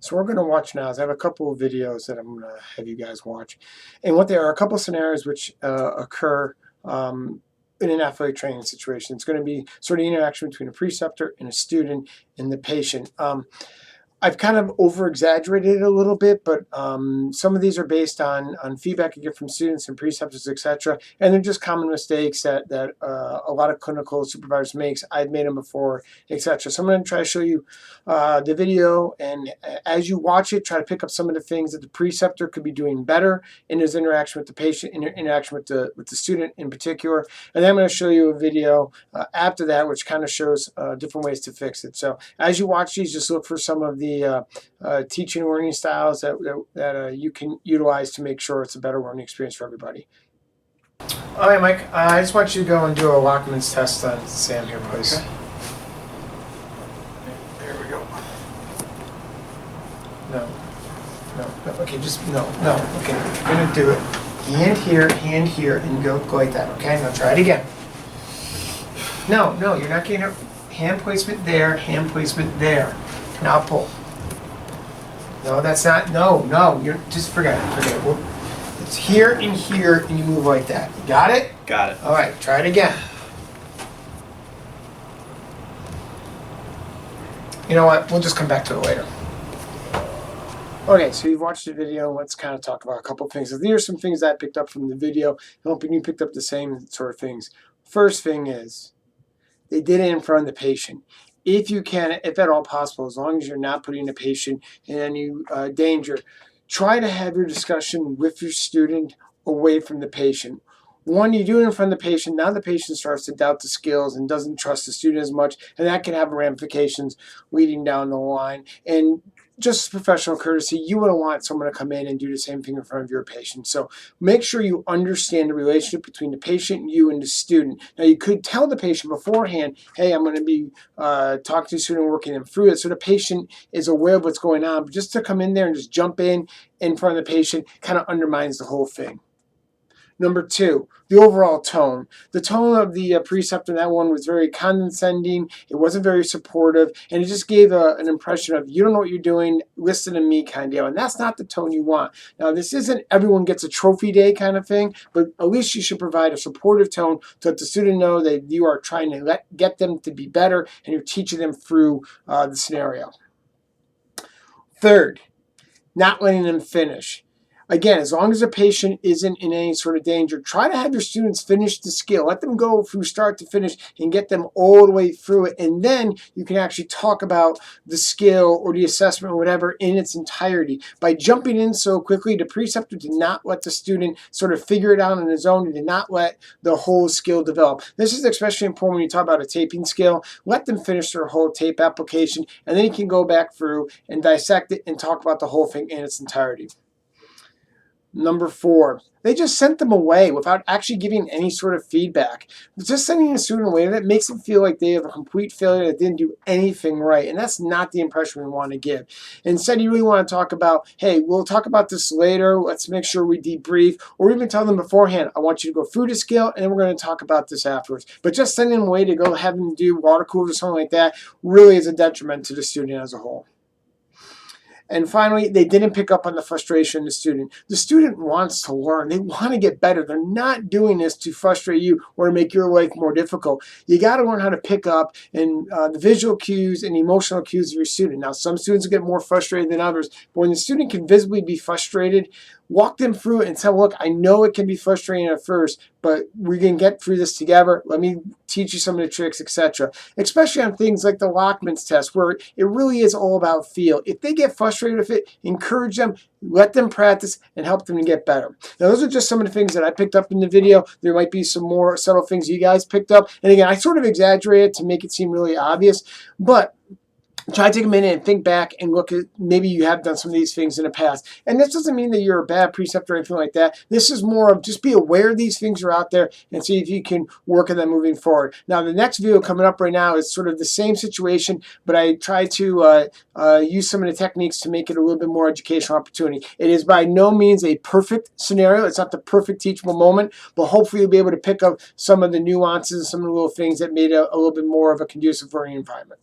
So we're going to watch now. I have a couple of videos that I'm going to have you guys watch. And what there are a couple of scenarios which occur in an athletic training situation. It's going to be sort of the interaction between a preceptor and a student and the patient. I've kind of over-exaggerated it a little bit, but some of these are based on feedback you get from students and preceptors, etc. And they're just common mistakes that a lot of clinical supervisors makes. I've made them before, etc. So I'm going to try to show you the video, and as you watch it, try to pick up some of the things that the preceptor could be doing better in his interaction with the patient, interaction with the student in particular. And then I'm going to show you a video after that, which kind of shows different ways to fix it. So as you watch these, just look for some of the teaching and learning styles that you can utilize to make sure it's a better learning experience for everybody. All right, Mike, I just want you to go and do a Lachman's test on Sam here, please. Okay. There we go. No, okay, just, no, okay, you're going to do it. Hand here, and go like that, okay? Now try it again. No, you're not getting it. Hand placement there, hand placement there. Now pull. No, that's not, no, you're, just forget it. Well, it's here, and you move like that. You got it? Got it. All right, try it again. You know what, we'll just come back to it later. Okay, so you've watched the video. Let's kind of talk about a couple of things. So these are some things that I picked up from the video. I'm hoping you picked up the same sort of things. First thing is, they did it in front of the patient. If you can, if at all possible, as long as you're not putting the patient in any danger, try to have your discussion with your student away from the patient. One, you do it in front of the patient. Now the patient starts to doubt the skills and doesn't trust the student as much, and that can have ramifications leading down the line. And just professional courtesy, you wouldn't want someone to come in and do the same thing in front of your patient. So make sure you understand the relationship between the patient, you, and the student. Now you could tell the patient beforehand, hey, I'm going to be talking to the student, working them through it, so the patient is aware of what's going on. But just to come in there and just jump in front of the patient kind of undermines the whole thing. Number two, the overall tone. The tone of the preceptor in that one was very condescending. It wasn't very supportive, and it just gave an impression of, you don't know what you're doing, listen to me kind of deal. And that's not the tone you want. Now, this isn't everyone gets a trophy day kind of thing, but at least you should provide a supportive tone to let the student know that you are trying to get them to be better, and you're teaching them through the scenario. Third, not letting them finish. Again, as long as the patient isn't in any sort of danger, try to have your students finish the skill. Let them go from start to finish and get them all the way through it. And then you can actually talk about the skill or the assessment or whatever in its entirety. By jumping in so quickly, the preceptor did not let the student sort of figure it out on his own. He did not let the whole skill develop. This is especially important when you talk about a taping skill. Let them finish their whole tape application, and then you can go back through and dissect it and talk about the whole thing in its entirety. Number four, they just sent them away without actually giving any sort of feedback. Just sending a student away, that makes them feel like they have a complete failure, that didn't do anything right. And that's not the impression we want to give. Instead, you really want to talk about, hey, we'll talk about this later. Let's make sure we debrief. Or even tell them beforehand, I want you to go through the skill, and then we're going to talk about this afterwards. But just sending them away to go have them do water coolers or something like that really is a detriment to the student as a whole. And finally, they didn't pick up on the frustration of the student. The student wants to learn. They want to get better. They're not doing this to frustrate you or to make your life more difficult. You got to learn how to pick up and the visual cues and emotional cues of your student. Now, some students get more frustrated than others, but when the student can visibly be frustrated, walk them through it and tell them, look, I know it can be frustrating at first, but we can get through this together. Let me teach you some of the tricks, etc. Especially on things like the Lachman's test, where it really is all about feel. If they get frustrated with it, encourage them, let them practice, and help them to get better. Now, those are just some of the things that I picked up in the video. There might be some more subtle things you guys picked up. And again, I sort of exaggerated to make it seem really obvious, but try to take a minute and think back and look at, maybe you have done some of these things in the past. And this doesn't mean that you're a bad preceptor or anything like that. This is more of just be aware these things are out there and see if you can work on them moving forward. Now, the next video coming up right now is sort of the same situation, but I try to use some of the techniques to make it a little bit more educational opportunity. It is by no means a perfect scenario. It's not the perfect teachable moment, but hopefully you'll be able to pick up some of the nuances, some of the little things that made it a little bit more of a conducive learning environment.